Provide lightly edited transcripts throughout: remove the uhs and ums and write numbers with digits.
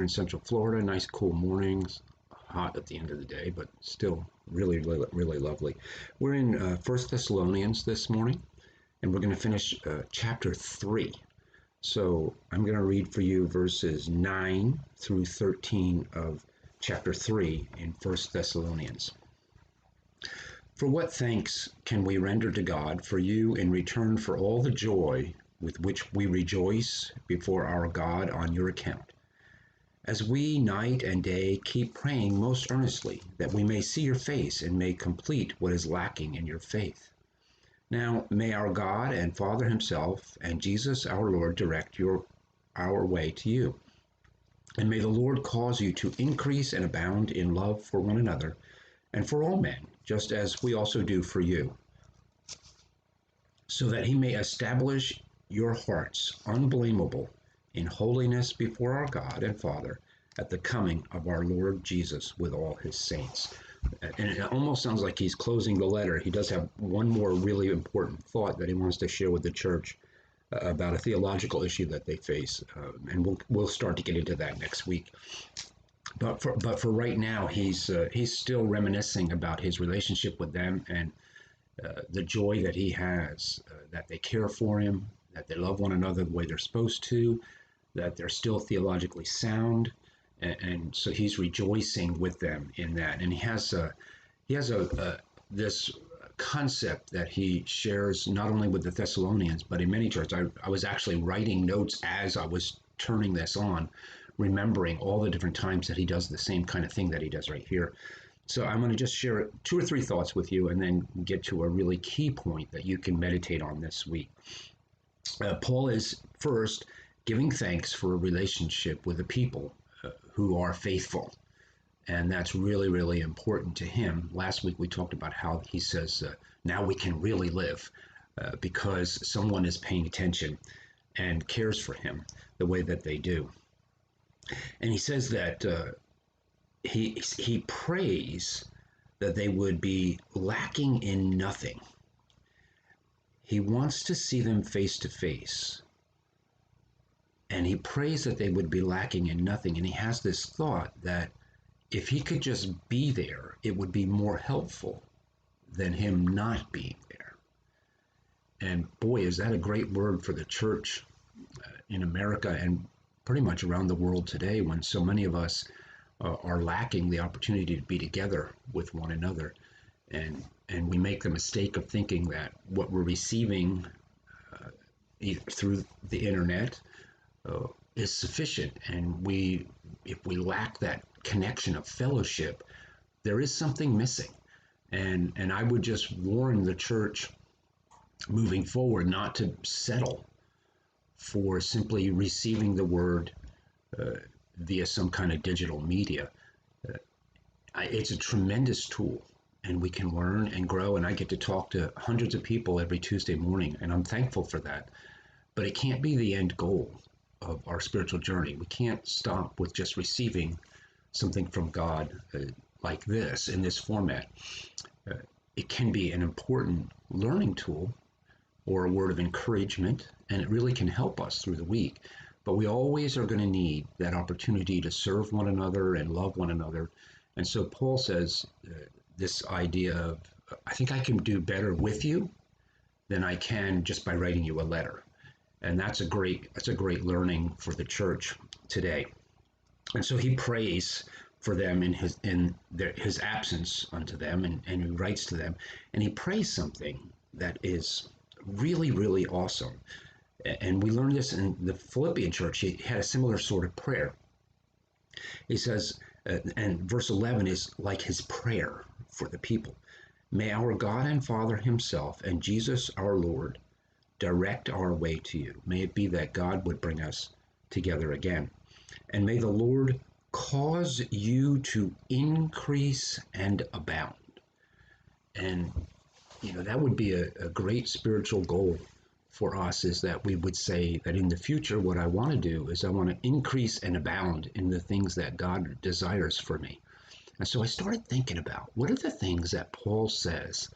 in Central Florida. Nice cool mornings, hot at the end of the day, but still really lovely. We're in 1 Thessalonians this morning, and we're going to finish chapter 3. So I'm going to read for you verses 9 through 13 of chapter 3 in 1 Thessalonians. For what thanks can we render to God for you in return for all the joy with which we rejoice before our God on your account, as we night and day keep praying most earnestly that we may see your face and may complete what is lacking in your faith. Now may our God and Father himself and Jesus our Lord direct our way to you. And may the Lord cause you to increase and abound in love for one another and for all men, just as we also do for you, so that he may establish your hearts unblameable in holiness before our God and Father at the coming of our Lord Jesus with all his saints. And it almost sounds like he's closing the letter. He does have one more really important thought that he wants to share with the church about a theological issue that they face, and we'll start to get into that next week. But for right now, he's still reminiscing about his relationship with them and the joy that he has, that they care for him, that they love one another the way they're supposed to, that they're still theologically sound, and so he's rejoicing with them in that. And he has this concept that he shares not only with the Thessalonians, but in many churches. I was actually writing notes as I was turning this on, remembering all the different times that he does the same kind of thing that he does right here. So I'm going to just share 2 or 3 thoughts with you and then get to a really key point that you can meditate on this week. Paul is first giving thanks for a relationship with the people who are faithful. And that's really important to him. Last week we talked about how he says, now we can really live because someone is paying attention and cares for him the way that they do. And he says that he prays that they would be lacking in nothing. He wants to see them face to face. And he prays that they would be lacking in nothing. And he has this thought that if he could just be there, it would be more helpful than him not being there. And boy, is that a great word for the church in America and pretty much around the world today, when so many of us are lacking the opportunity to be together with one another. And we make the mistake of thinking that what we're receiving either through the internet is sufficient. And if we lack that connection of fellowship, there is something missing. And I would just warn the church moving forward not to settle for simply receiving the word via some kind of digital media. It's a tremendous tool, and we can learn and grow, and I get to talk to hundreds of people every Tuesday morning, and I'm thankful for that. But it can't be the end goal of our spiritual journey. We can't stop with just receiving something from God like this, in this format. It can be an important learning tool or a word of encouragement, and it really can help us through the week. But we always are going to need that opportunity to serve one another and love one another. And so Paul says this idea of, I think I can do better with you than I can just by writing you a letter. And that's a great learning for the church today. And so he prays for them in his absence unto them, and he writes to them, and he prays something that is really awesome. And we learned this in the Philippian church. He had a similar sort of prayer. He says, and verse 11 is like his prayer for the people. May our God and Father himself and Jesus our Lord direct our way to you. May it be that God would bring us together again. And may the Lord cause you to increase and abound. And, that would be a great spiritual goal for us, is that we would say that in the future, what I want to do is I want to increase and abound in the things that God desires for me. And so I started thinking about, what are the things that Paul says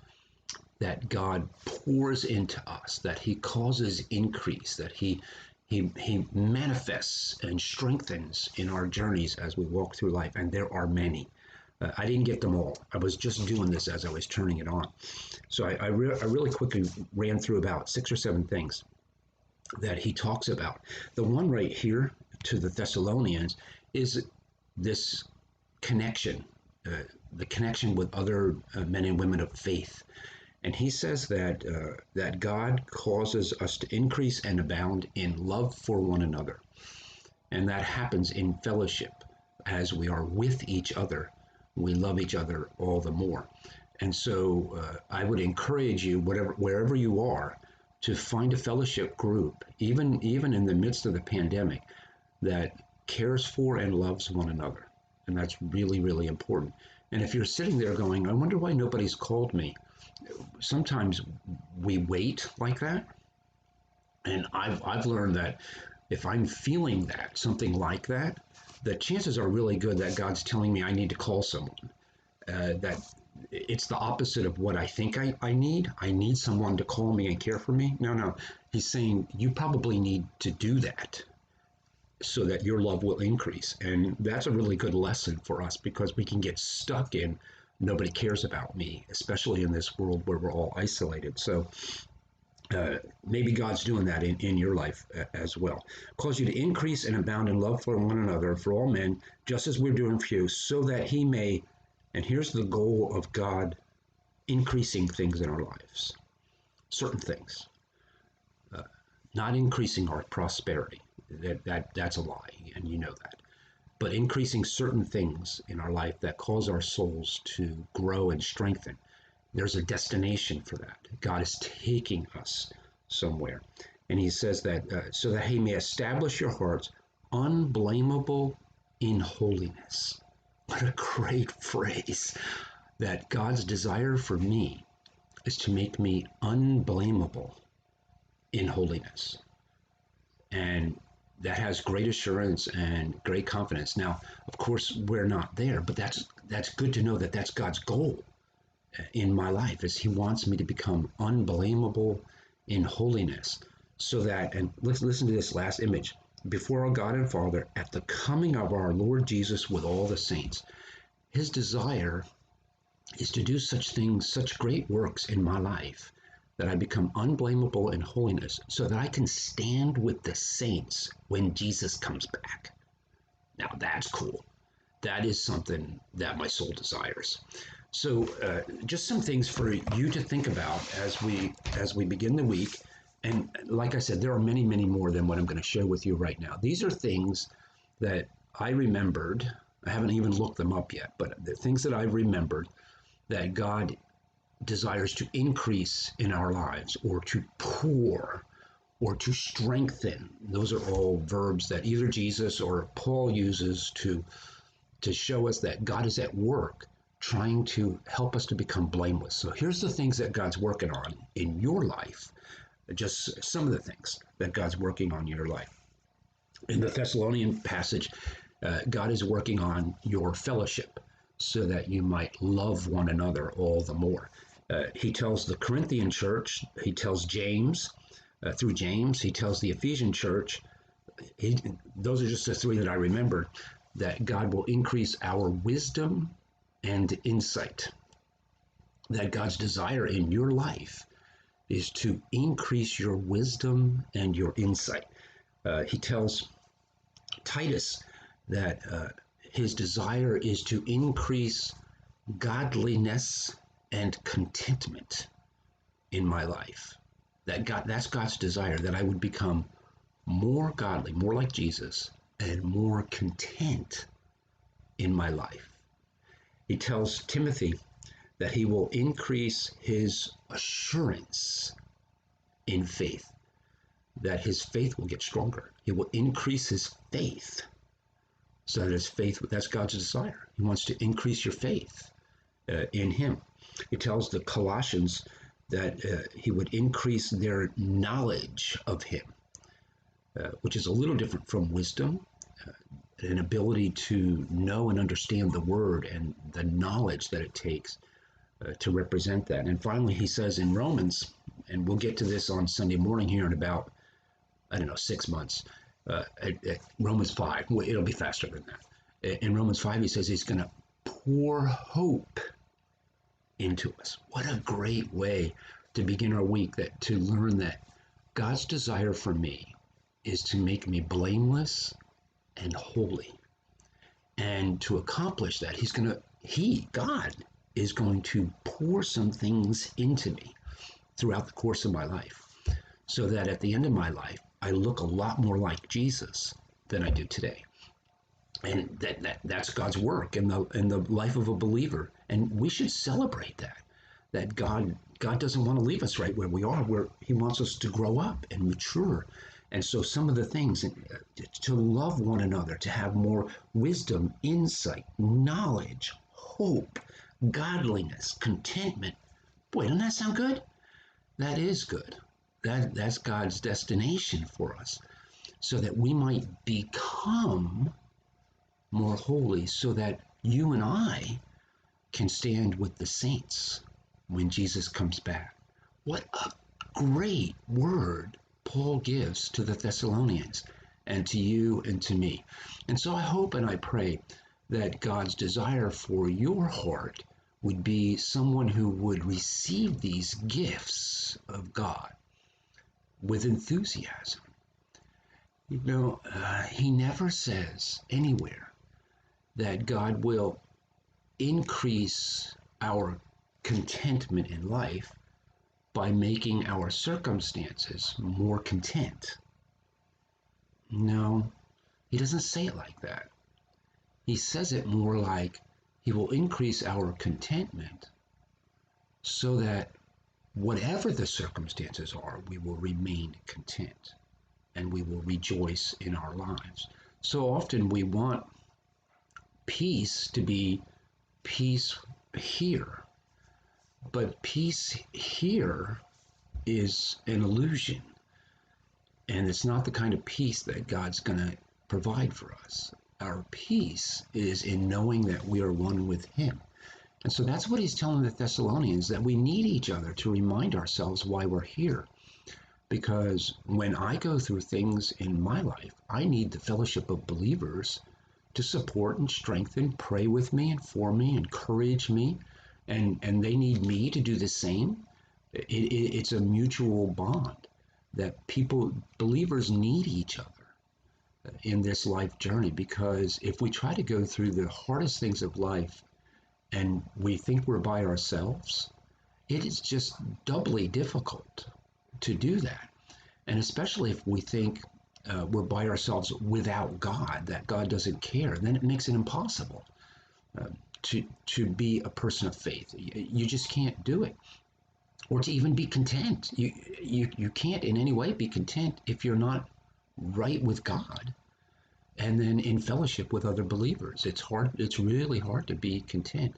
that God pours into us, that he causes increase, that he He manifests and strengthens in our journeys as we walk through life, and there are many. I didn't get them all. I was just doing this as I was turning it on. So I really quickly ran through about 6 or 7 things that he talks about. The one right here to the Thessalonians is this connection, the connection with other men and women of faith. And he says that God causes us to increase and abound in love for one another. And that happens in fellowship. As we are with each other, we love each other all the more. And so I would encourage you, wherever you are, to find a fellowship group, even in the midst of the pandemic, that cares for and loves one another. And that's really, really important. And if you're sitting there going, I wonder why nobody's called me, sometimes we wait like that. And I've learned that if I'm feeling that, something like that, the chances are really good that God's telling me I need to call someone. That it's the opposite of what I think I need. I need someone to call me and care for me. No. He's saying you probably need to do that so that your love will increase. And that's a really good lesson for us, because we can get stuck in nobody cares about me, especially in this world where we're all isolated. So maybe God's doing that in your life as well. Cause you to increase and abound in love for one another, for all men, just as we're doing for you, so that he may, and here's the goal of God increasing things in our lives, certain things, not increasing our prosperity. That's a lie, and you know that. But increasing certain things in our life that cause our souls to grow and strengthen. There's a destination for that. God is taking us somewhere. And he says that so that he may establish your hearts unblameable in holiness. What a great phrase. That God's desire for me is to make me unblameable in holiness. And that has great assurance and great confidence. Now, of course, we're not there, but that's good to know that that's God's goal in my life, is he wants me to become unblameable in holiness, so that, and listen to this last image, before our God and Father at the coming of our Lord Jesus with all the saints. His desire is to do such things, such great works in my life, that I become unblameable in holiness, so that I can stand with the saints when Jesus comes back. Now that's cool. That is something that my soul desires. So just some things for you to think about as we begin the week. And like I said, there are many, many more than what I'm going to share with you right now. These are things that I remembered. I haven't even looked them up yet, but the things that I remembered that God desires to increase in our lives, or to pour, or to strengthen. Those are all verbs that either Jesus or Paul uses to show us that God is at work trying to help us to become blameless. So here's the things that God's working on in your life, just some of the things that God's working on in your life. In the Thessalonian passage, God is working on your fellowship so that you might love one another all the more. He tells the Corinthian church, he tells James, through James, he tells the Ephesian church, those are just the three that I remembered, that God will increase our wisdom and insight. That God's desire in your life is to increase your wisdom and your insight. He tells Titus that his desire is to increase godliness and contentment in my life. That's God's desire, that I would become more godly, more like Jesus, and more content in my life. He tells Timothy that he will increase his assurance in faith, that his faith will get stronger. He will increase his faith, so that his faith, that's God's desire. He wants to increase your faith in him. He tells the Colossians that he would increase their knowledge of him, which is a little different from wisdom, an ability to know and understand the word and the knowledge that it takes to represent that. And finally, he says in Romans, and we'll get to this on Sunday morning here in about I don't know, 6 months. At Romans 5, well, it'll be faster than that. In Romans 5, he says he's going to pour hope into us. What a great way to begin our week, that to learn that God's desire for me is to make me blameless and holy. And to accomplish that, God is going to pour some things into me throughout the course of my life, so that at the end of my life, I look a lot more like Jesus than I do today. And that's God's work in the life of a believer. And we should celebrate that God doesn't want to leave us right where we are, where he wants us to grow up and mature. And so some of the things, to love one another, to have more wisdom, insight, knowledge, hope, godliness, contentment. Boy, doesn't that sound good? That is good. That's God's destination for us, so that we might become more holy, so that you and I can stand with the saints when Jesus comes back. What a great word Paul gives to the Thessalonians, and to you and to me. And so I hope and I pray that God's desire for your heart would be someone who would receive these gifts of God with enthusiasm. He never says anywhere that God will increase our contentment in life by making our circumstances more content. No, he doesn't say it like that. He says it more like he will increase our contentment so that whatever the circumstances are, we will remain content and we will rejoice in our lives. So often we want peace to be peace here, but peace here is an illusion, and it's not the kind of peace that God's going to provide for us. Our peace is in knowing that we are one with him. And so that's what he's telling the Thessalonians, that we need each other to remind ourselves why we're here. Because when I go through things in my life, I need the fellowship of believers to support and strengthen, pray with me and for me, encourage me, and they need me to do the same. It's a mutual bond that believers need each other in this life journey, because if we try to go through the hardest things of life and we think we're by ourselves, it is just doubly difficult to do that. And especially if we think we're by ourselves without God, that God doesn't care, then it makes it impossible to be a person of faith. You just can't do it. Or to even be content. You can't in any way be content if you're not right with God and then in fellowship with other believers. It's hard. It's really hard to be content,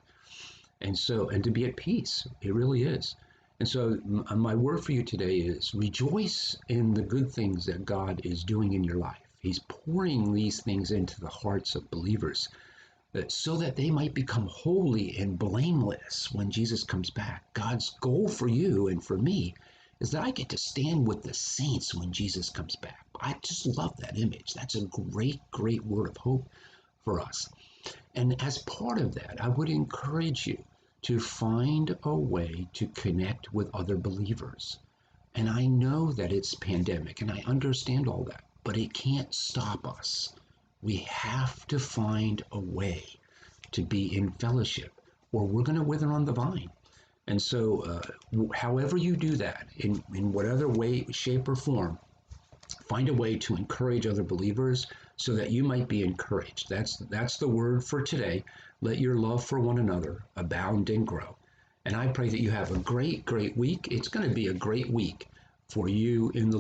and to be at peace. It really is. And so my word for you today is rejoice in the good things that God is doing in your life. He's pouring these things into the hearts of believers so that they might become holy and blameless when Jesus comes back. God's goal for you and for me is that I get to stand with the saints when Jesus comes back. I just love that image. That's a great, great word of hope for us. And as part of that, I would encourage you to find a way to connect with other believers. And I know that it's pandemic, and I understand all that, but it can't stop us. We have to find a way to be in fellowship, or we're going to wither on the vine. And so however you do that, in whatever way, shape, or form, find a way to encourage other believers so that you might be encouraged. That's the word for today. Let your love for one another abound and grow. And I pray that you have a great, great week. It's going to be a great week for you in the